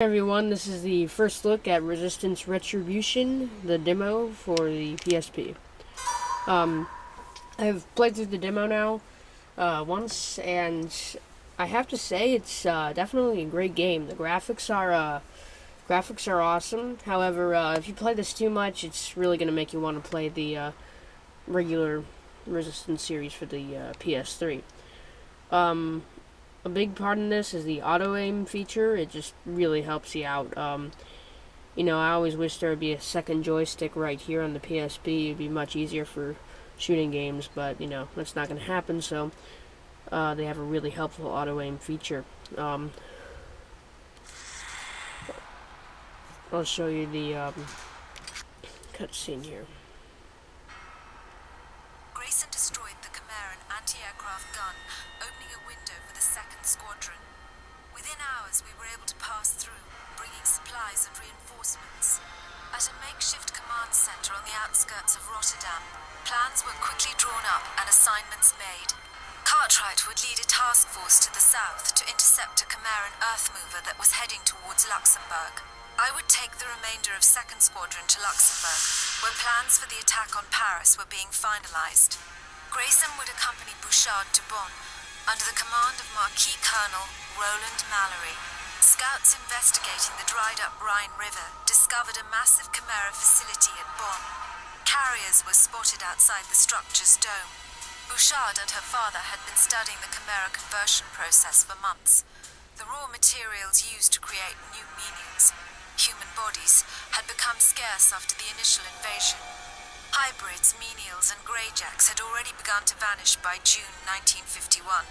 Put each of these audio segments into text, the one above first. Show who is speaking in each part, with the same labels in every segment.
Speaker 1: Hey everyone, this is the first look at Resistance Retribution, the demo for the PSP. I've played through the demo now once, and I have to say it's definitely a great game. The graphics are awesome. However, if you play this too much, it's really going to make you want to play the regular Resistance series for the PS3. A big part in this is the auto-aim feature. It just really helps you out. I always wish there would be a second joystick right here on the PSP. It'd be much easier for shooting games, but, that's not going to happen, so they have a really helpful auto-aim feature. I'll show you the cutscene here.
Speaker 2: Grayson destroyed the Chimeran anti-aircraft gun, opening a window for the 2nd Squadron. Within hours, we were able to pass through, bringing supplies and reinforcements. At a makeshift command center on the outskirts of Rotterdam, plans were quickly drawn up and assignments made. Cartwright would lead a task force to the south to intercept a Chimeran earth mover that was heading towards Luxembourg. I would take the remainder of 2nd Squadron to Luxembourg, where plans for the attack on Paris were being finalized. Grayson would accompany Bouchard to Bonn, under the command of Marquis Colonel Roland Mallory. Scouts investigating the dried-up Rhine River discovered a massive Chimera facility at Bonn. Carriers were spotted outside the structure's dome. Bouchard and her father had been studying the Chimera conversion process for months. The raw materials used to create new menials, human bodies, had become scarce after the initial invasion. Hybrids, menials, and greyjacks had already begun to vanish by June 1951.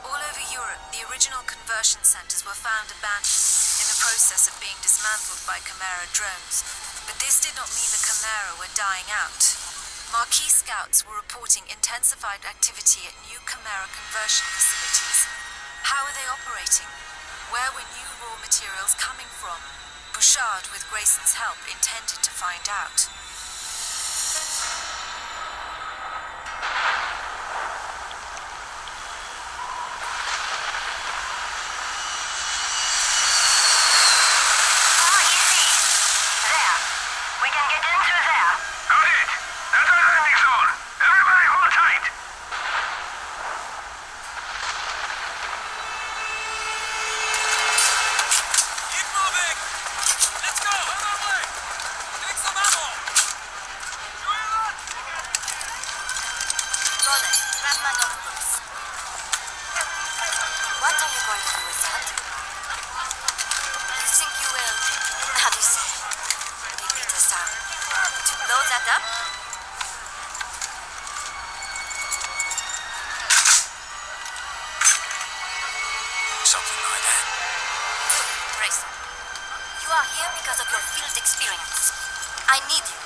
Speaker 2: All over Europe, the original conversion centers were found abandoned, in the process of being dismantled by Chimera drones. But this did not mean the Chimera were dying out. Marquis scouts were reporting intensified activity at new Chimera conversion facilities. How were they operating? Where were new raw materials coming from? Bouchard, with Grayson's help, intended to find out. What are you going to do with that? You think you will, how do you say, maybe just to blow that up?
Speaker 3: Something like that.
Speaker 2: Good, Grayson. You are here because of your field experience. I need you.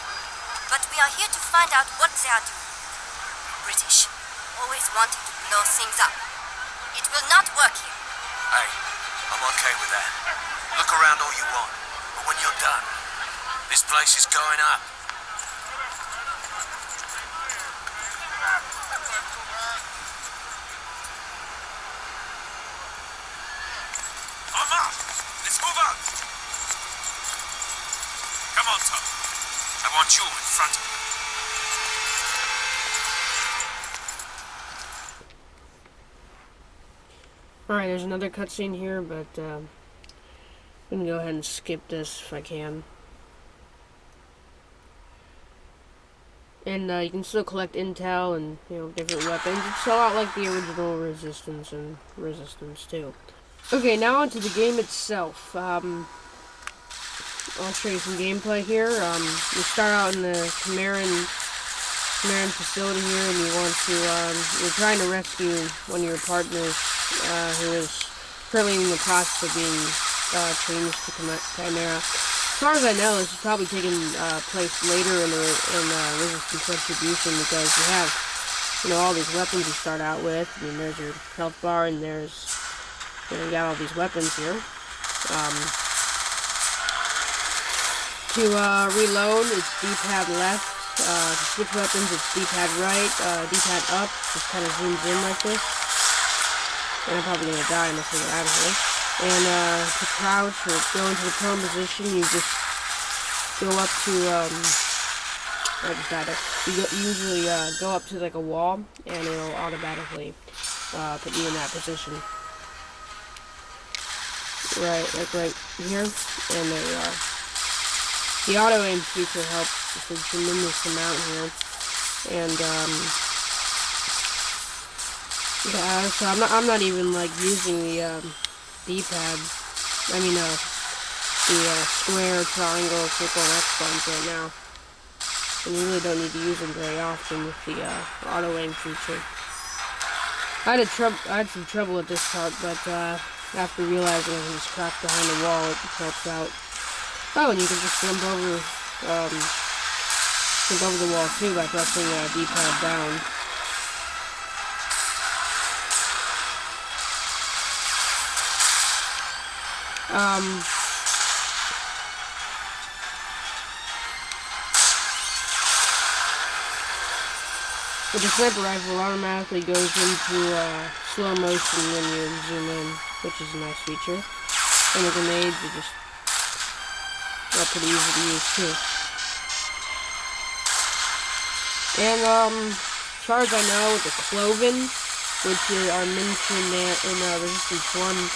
Speaker 2: But we are here to find out what they are doing. British always wanted to blow things up. It will not work here.
Speaker 3: Hey, I'm okay with that. Look around all you want, but when you're done, this place is going up. En marche! Let's move on! Come on, Tom. I want you in front of me.
Speaker 1: Alright, there's another cutscene here, but I'm going to go ahead and skip this if I can. And you can still collect intel and, different weapons. It's a lot like the original Resistance and Resistance 2. Okay, now onto the game itself. I'll show you some gameplay here. You start out in the Chimeran facility here, and you're trying to rescue one of your partners, who is currently in the process of being changed to Chimera. As far as I know, this is probably taking place later in Resistance Retribution, because you have, all these weapons you start out with. I mean, there's your health bar, and you got all these weapons here. To reload, it's D-pad left. To switch weapons, it's D-pad right. D-pad up just kind of zooms in like this. And I'm probably going to die unless I get out of here. And to crouch or go into the prone position, you just go up to, I just got it. You usually go up to like a wall, and it'll automatically put you in that position. Right, like right here, and there you are. The auto aim feature helps just a tremendous amount here, and yeah. So I'm not even like using the D-pad. I mean the square, triangle, circle, and X buttons right now. And you really don't need to use them very often with the auto aim feature. I had some trouble with this part, but after realizing I can just crouch behind the wall, it helps out. Oh, and you can just jump over the wall too by pressing D-pad down. But the sniper rifle automatically goes into slow motion when you zoom in, which is a nice feature. And the grenades are just pretty easy to use too. And as far as I know, the Cloven, which are mentioned in Resistance 1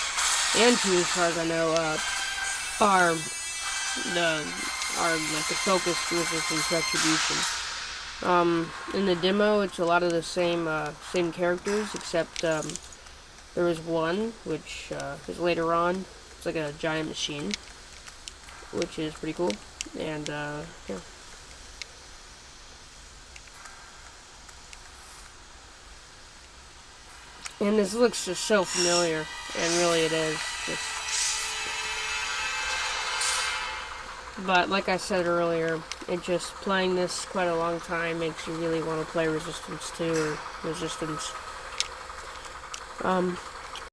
Speaker 1: and 2, as far as I know, are like the focus for Resistance Retribution. In the demo, it's a lot of the same characters, except there is one which is later on. It's like a giant machine, which is pretty cool. And yeah. And this looks just so familiar, and really it is. But like I said earlier, just playing this quite a long time makes you really want to play Resistance 2 or Resistance.